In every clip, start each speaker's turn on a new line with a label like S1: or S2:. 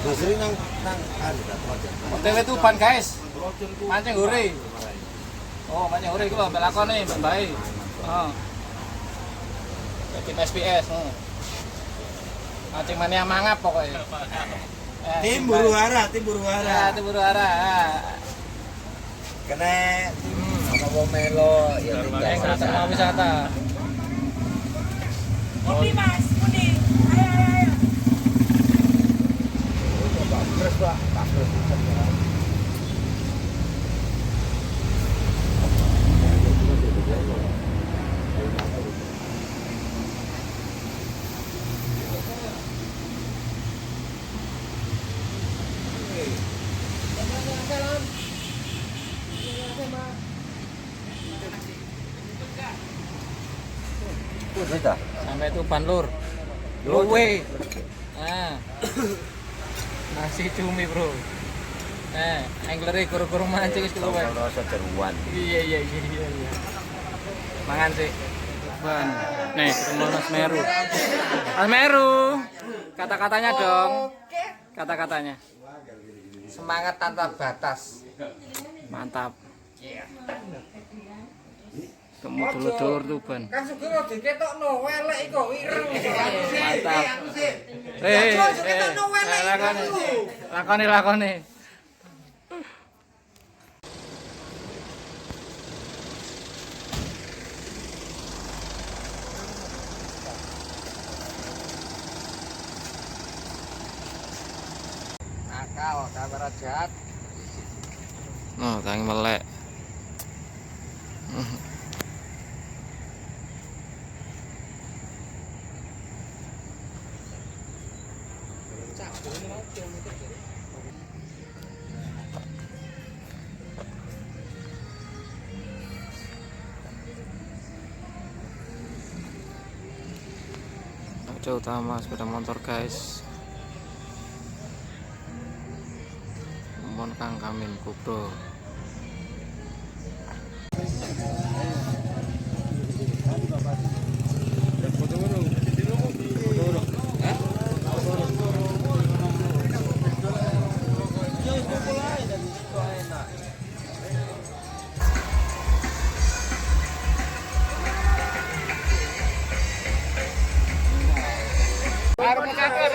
S1: Basri nang
S2: OTW Tuban guys. Mancing hore. Oh, mancing hore iku lho mbek lakone mbek bae. Heeh. Tim SPS. Mancing mania mangap pokoknya.
S1: tim buru hara.
S2: Tim buru hara.
S1: Kena sama wong melo ya
S2: Tinggal sama wisata.
S3: Mudi Mas, mudi. Ayo.
S1: Terus Pak, terus. Sudah.
S2: Sampai Tuban Lur. Luwe. Nah. Nasi cumi, Bro. Anglernya guru-guru mancing wis keluwen.
S1: Rasa jeruan.
S2: Iya. Mangan sih. Ban. Nih, ketemu Mas Meru. Mas Meru. Kata-katanya dong. Kata-katanya.
S1: Semangat tanpa batas.
S2: Mantap. Temu dulur-dulur Tuban.
S1: Kan sugih diketokno welek kok ireng.
S2: Mantap. Lakone.
S1: Nakal, kamera jahat.
S2: Oh, tangi melek. Arca Utama sepeda motor guys. Mohon Kang Kamin Kubro.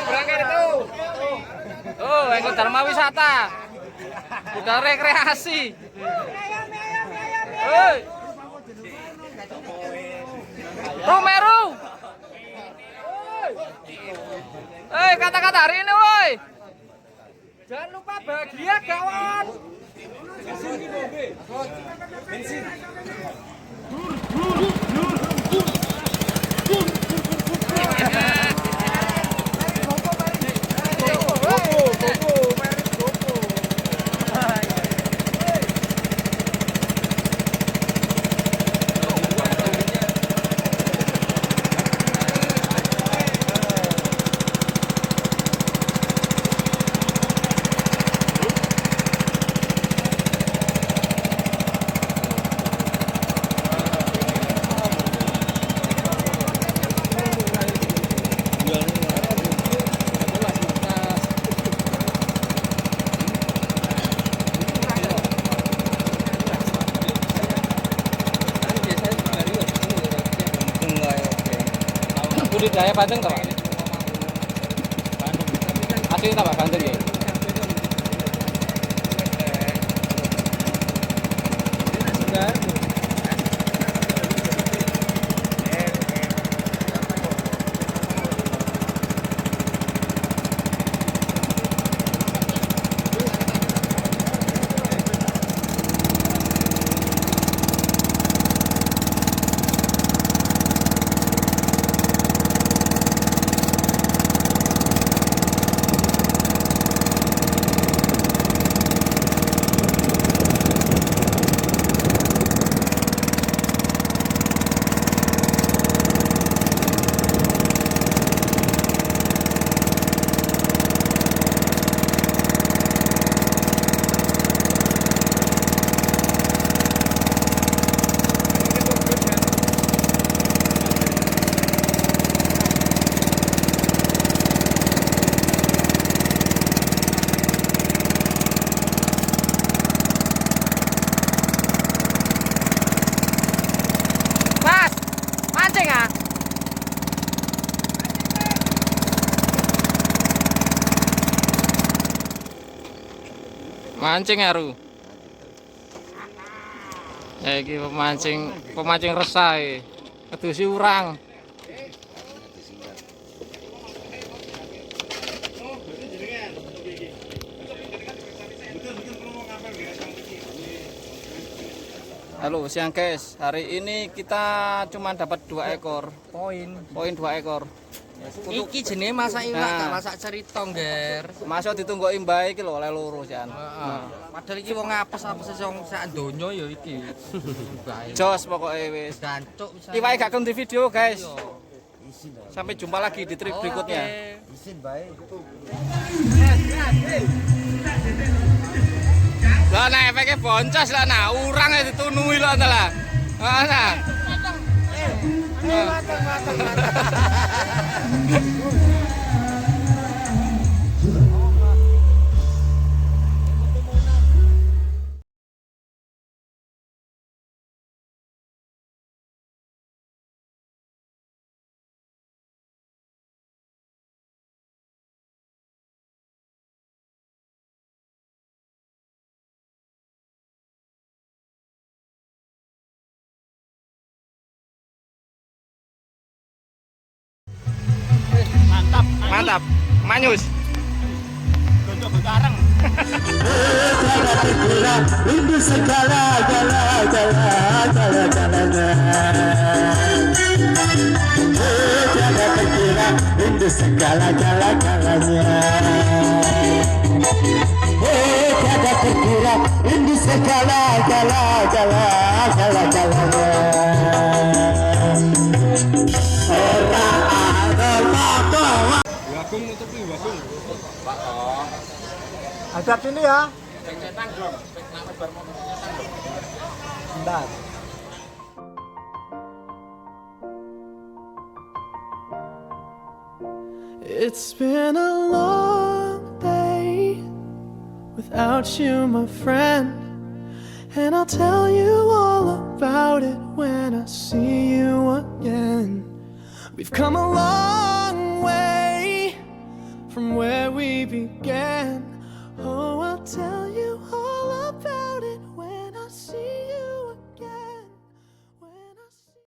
S2: Berangkat itu. Oh, ikut Dharma Wisata. Udah rekreasi. Hei. Meru. Hei, kata-kata hari ini, woi. Jangan lupa bahagia, kawan. Bensin. Budidaya bandeng toh, Pak? Asli toh, Pak, bandeng ya? Mancing Aru. Ya iki pemancing resah iki. Kedusi urang. Halo siang guys, hari ini kita cuma dapat 2 ekor poin 2 ekor.
S1: Iki jenenge masak iwak, gak masak cerita, Nger.
S2: Masuk ditunggu imbah iki lho oleh loro sian.
S1: Padahal iki wong apes-apes wong sak donya ya iki.
S2: Jos pokoknya wis.
S1: Gancuk bisa.
S2: Iwake gak gelem di video guys. Sampai jumpa lagi di trip berikutnya.
S1: Isin bae.
S2: Lah nah efeknya boncos lah nah, urang ya ditunui lah lah. Nah.
S1: Matang.
S2: Mantap. Manyus.
S1: Gonjok bareng.
S4: Rindu segala-galanya tiada terkira rindu segala-galanya tiada terkira rindu segala-galanya
S2: Wagung nutupi wagung.
S4: hadap sini ya bentar.
S5: It's been a long day without you, my friend, and I'll tell you all about it when I see you again. We've come a long way from where we began. Oh, I'll tell